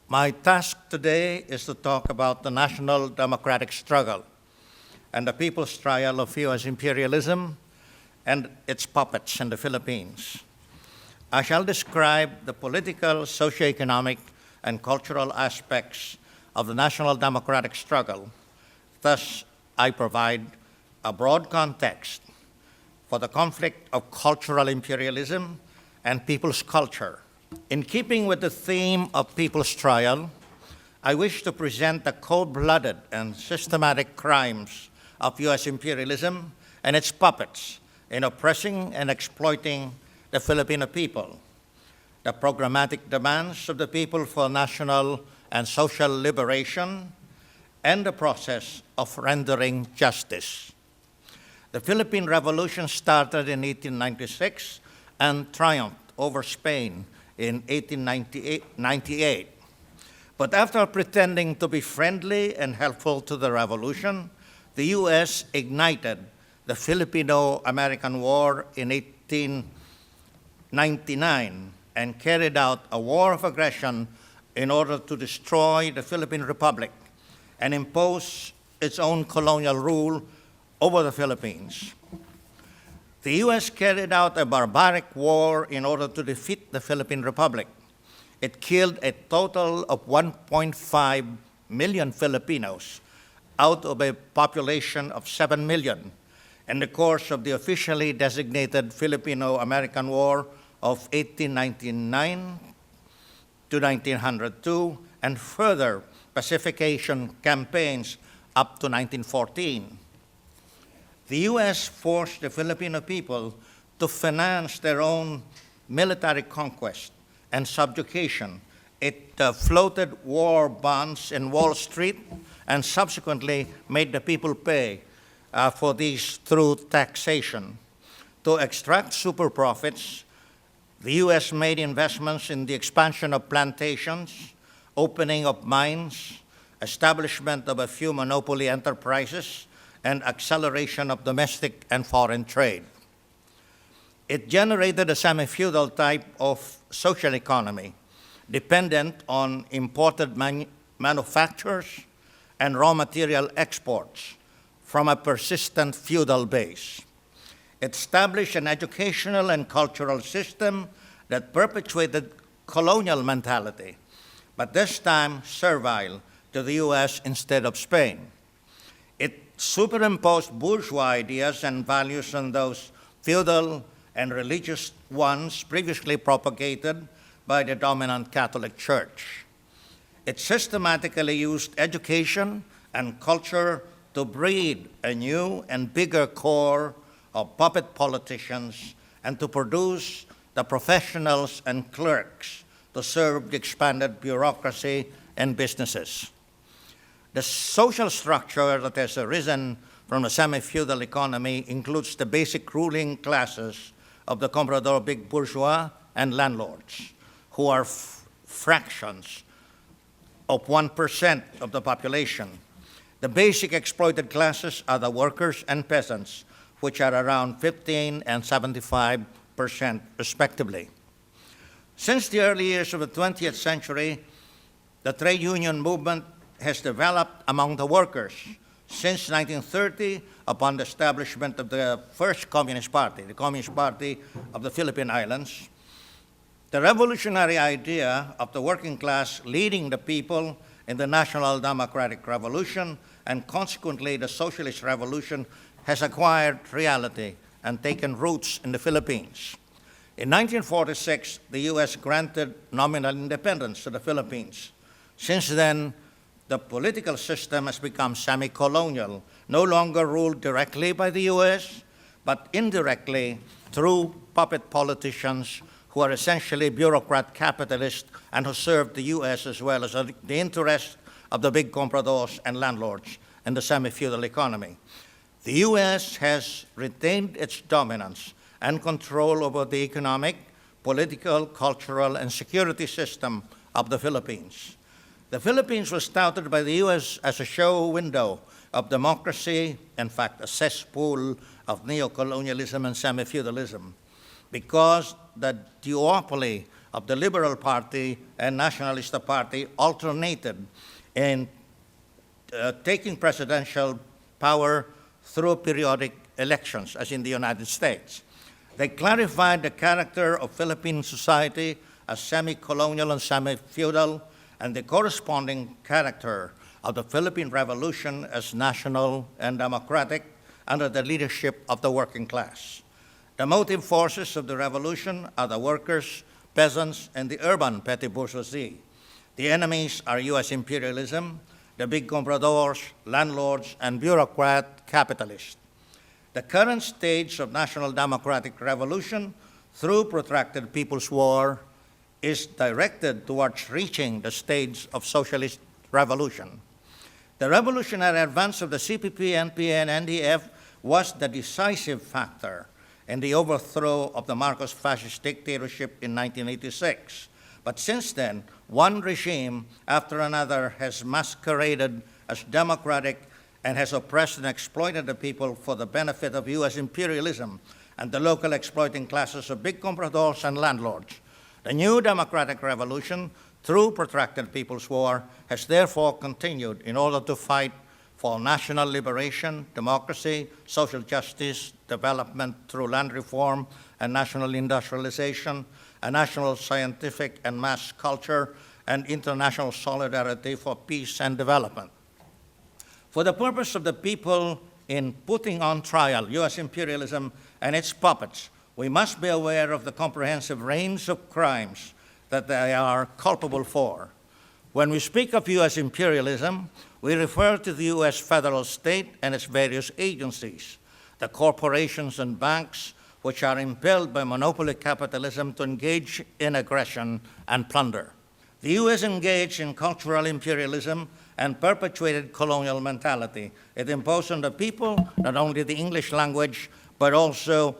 My task today is to talk about the national democratic struggle and the people's trial of U.S. imperialism and its puppets in the Philippines. I shall describe the political, socioeconomic, and cultural aspects of the national democratic struggle. Thus, I provide a broad context for the conflict of cultural imperialism and people's culture. In keeping with the theme of people's trial, I wish to present the cold-blooded and systematic crimes of U.S. imperialism and its puppets in oppressing and exploiting the Filipino people, the programmatic demands of the people for national and social liberation, and the process of rendering justice. The Philippine Revolution started in 1896 and triumphed over Spain in 1898. But after pretending to be friendly and helpful to the revolution, the U.S. ignited the Filipino-American War in 1899 and carried out a war of aggression in order to destroy the Philippine Republic and impose its own colonial rule over the Philippines. The U.S. carried out a barbaric war in order to defeat the Philippine Republic. It killed a total of 1.5 million Filipinos out of a population of 7 million in the course of the officially designated Filipino-American War of 1899 to 1902 and further pacification campaigns up to 1914. The U.S. forced the Filipino people to finance their own military conquest and subjugation. It floated war bonds in Wall Street and subsequently made the people pay for these through taxation. To extract super profits, the U.S. made investments in the expansion of plantations, opening of mines, establishment of a few monopoly enterprises, and acceleration of domestic and foreign trade. It generated a semi-feudal type of social economy dependent on imported manufactures and raw material exports from a persistent feudal base. It established an educational and cultural system that perpetuated colonial mentality, but this time servile to the U.S. instead of Spain. It superimposed bourgeois ideas and values on those feudal and religious ones previously propagated by the dominant Catholic Church. It systematically used education and culture to breed a new and bigger core of puppet politicians and to produce the professionals and clerks to serve the expanded bureaucracy and businesses. The social structure that has arisen from the semi-feudal economy includes the basic ruling classes of the comprador big bourgeois and landlords, who are fractions of 1% of the population. The basic exploited classes are the workers and peasants, which are around 15 and 75% respectively. Since the early years of the 20th century, the trade union movement has developed among the workers. Since 1930, upon the establishment of the first Communist Party, the Communist Party of the Philippine Islands, the revolutionary idea of the working class leading the people in the National Democratic Revolution and consequently the Socialist Revolution has acquired reality and taken roots in the Philippines. In 1946, the U.S. granted nominal independence to the Philippines. Since then, the political system has become semi-colonial, no longer ruled directly by the U.S., but indirectly through puppet politicians who are essentially bureaucrat capitalists and who serve the U.S. as well as the interests of the big compradors and landlords in the semi-feudal economy. The U.S. has retained its dominance and control over the economic, political, cultural, and security system of the Philippines. The Philippines was touted by the U.S. as a show window of democracy, in fact, a cesspool of neocolonialism and semi-feudalism, because the duopoly of the Liberal Party and Nationalista Party alternated in taking presidential power through periodic elections, as in the United States. They clarified the character of Philippine society as semi-colonial and semi-feudal, and the corresponding character of the Philippine Revolution as national and democratic under the leadership of the working class. The motive forces of the revolution are the workers, peasants, and the urban petty bourgeoisie. The enemies are U.S. imperialism, the big compradors, landlords, and bureaucrat capitalists. The current stage of national democratic revolution through protracted People's War is directed towards reaching the stage of socialist revolution. The revolutionary advance of the CPP, NPA, and NDF was the decisive factor in the overthrow of the Marcos fascist dictatorship in 1986. But since then, one regime after another has masqueraded as democratic and has oppressed and exploited the people for the benefit of U.S. imperialism and the local exploiting classes of big compradors and landlords. The new democratic revolution, through protracted People's War, has therefore continued in order to fight for national liberation, democracy, social justice, development through land reform and national industrialization, a national scientific and mass culture, and international solidarity for peace and development. For the purpose of the people in putting on trial U.S. imperialism and its puppets, we must be aware of the comprehensive range of crimes that they are culpable for. When we speak of U.S. imperialism, we refer to the U.S. federal state and its various agencies, the corporations and banks which are impelled by monopoly capitalism to engage in aggression and plunder. The U.S. engaged in cultural imperialism and perpetuated colonial mentality. It imposed on the people not only the English language, but also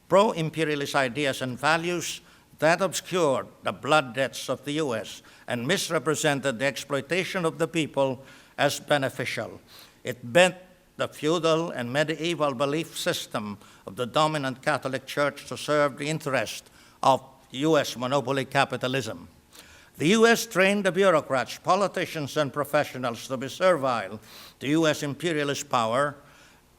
pro-imperialist ideas and values that obscured the blood debts of the U.S. and misrepresented the exploitation of the people as beneficial. It bent the feudal and medieval belief system of the dominant Catholic Church to serve the interest of U.S. monopoly capitalism. The U.S. trained the bureaucrats, politicians, and professionals to be servile to U.S. imperialist power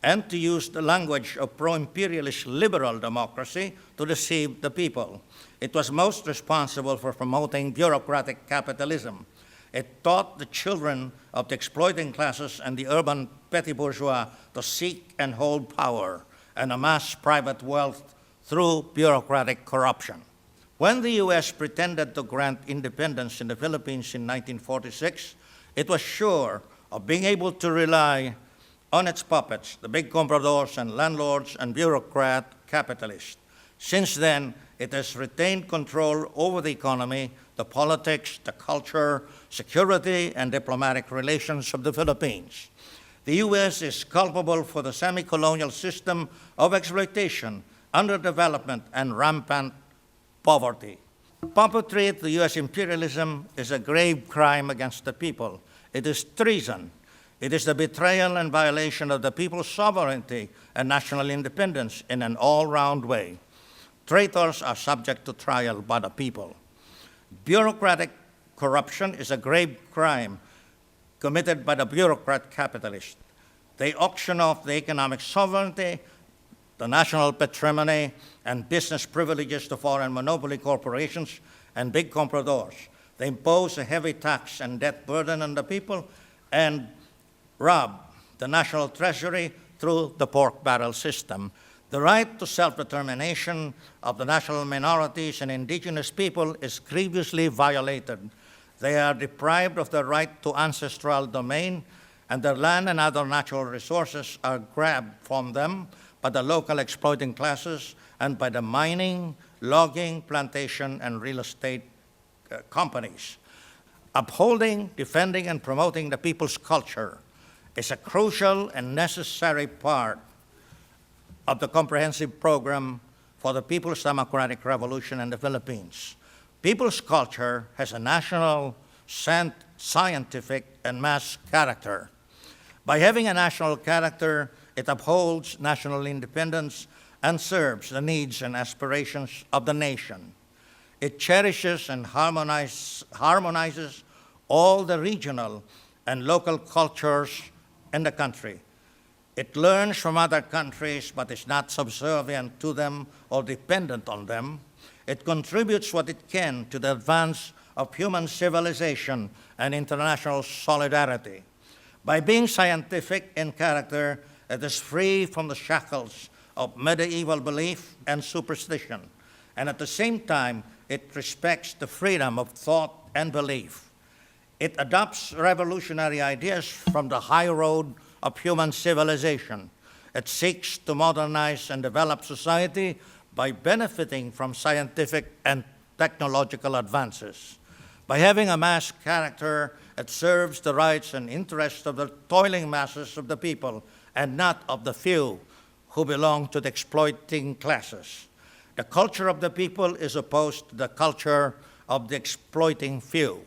and to use the language of pro-imperialist liberal democracy to deceive the people. It was most responsible for promoting bureaucratic capitalism. It taught the children of the exploiting classes and the urban petty bourgeois to seek and hold power and amass private wealth through bureaucratic corruption. When the U.S. pretended to grant independence in the Philippines in 1946, it was sure of being able to rely on its puppets, the big compradors and landlords and bureaucrat capitalists. Since then, it has retained control over the economy, the politics, the culture, security, and diplomatic relations of the Philippines. The U.S. is culpable for the semi-colonial system of exploitation, underdevelopment, and rampant poverty. Puppetry to U.S. imperialism is a grave crime against the people. It is treason. It is the betrayal and violation of the people's sovereignty and national independence in an all-round way. Traitors are subject to trial by the people. Bureaucratic corruption is a grave crime committed by the bureaucrat capitalists. They auction off the economic sovereignty, the national patrimony, and business privileges to foreign monopoly corporations and big compradors. They impose a heavy tax and debt burden on the people and rob the national treasury through the pork barrel system. The right to self-determination of the national minorities and indigenous people is grievously violated. They are deprived of the right to ancestral domain, and their land and other natural resources are grabbed from them by the local exploiting classes and by the mining, logging, plantation, and real estate companies. Upholding, defending, and promoting the people's culture is a crucial and necessary part of the comprehensive program for the People's Democratic Revolution in the Philippines. People's culture has a national, scientific, and mass character. By having a national character, it upholds national independence and serves the needs and aspirations of the nation. It cherishes and harmonizes all the regional and local cultures in the country. It learns from other countries, but is not subservient to them or dependent on them. It contributes what it can to the advance of human civilization and international solidarity. By being scientific in character, it is free from the shackles of medieval belief and superstition, and at the same time, it respects the freedom of thought and belief. It adopts revolutionary ideas from the high road of human civilization. It seeks to modernize and develop society by benefiting from scientific and technological advances. By having a mass character, it serves the rights and interests of the toiling masses of the people and not of the few who belong to the exploiting classes. The culture of the people is opposed to the culture of the exploiting few.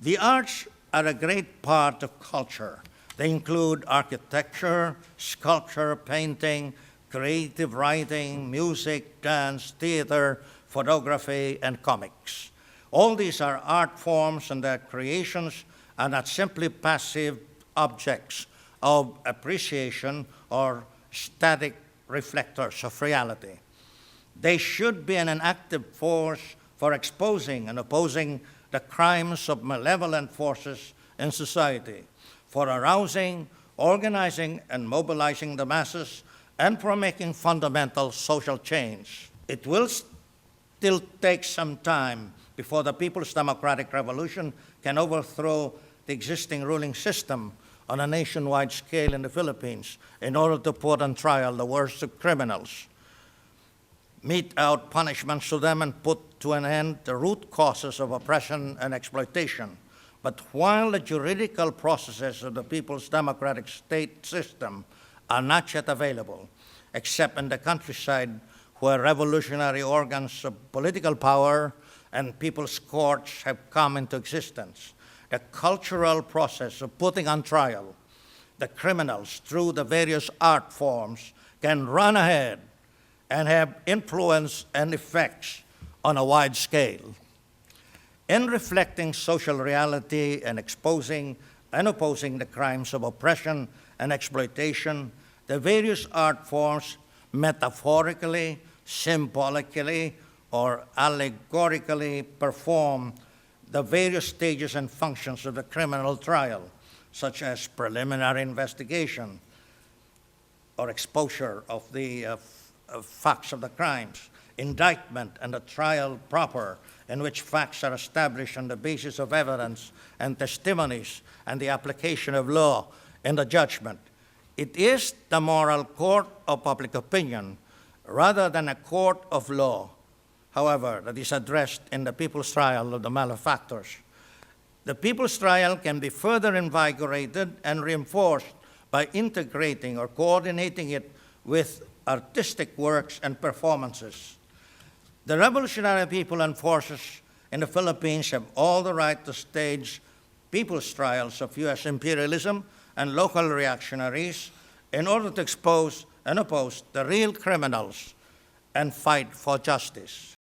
The arts are a great part of culture. They include architecture, sculpture, painting, creative writing, music, dance, theater, photography, and comics. All these are art forms, and their creations are not simply passive objects of appreciation or static reflectors of reality. They should be an active force for exposing and opposing the crimes of malevolent forces in society, for arousing, organizing, and mobilizing the masses, and for making fundamental social change. It will still take some time before the People's Democratic Revolution can overthrow the existing ruling system on a nationwide scale in the Philippines in order to put on trial the worst of criminals, mete out punishments to them, and put to an end the root causes of oppression and exploitation. But while the juridical processes of the People's Democratic State system are not yet available, except in the countryside where revolutionary organs of political power and people's courts have come into existence, the cultural process of putting on trial the criminals through the various art forms can run ahead and have influence and effects on a wide scale. In reflecting social reality and exposing and opposing the crimes of oppression and exploitation, the various art forms metaphorically, symbolically, or allegorically perform the various stages and functions of the criminal trial, such as preliminary investigation or exposure of the facts of the crimes, indictment and the trial proper, in which facts are established on the basis of evidence and testimonies and the application of law in the judgment. It is the moral court of public opinion rather than a court of law, however, that is addressed in the people's trial of the malefactors. The people's trial can be further invigorated and reinforced by integrating or coordinating it with artistic works and performances. The revolutionary people and forces in the Philippines have all the right to stage people's trials of U.S. imperialism and local reactionaries in order to expose and oppose the real criminals and fight for justice.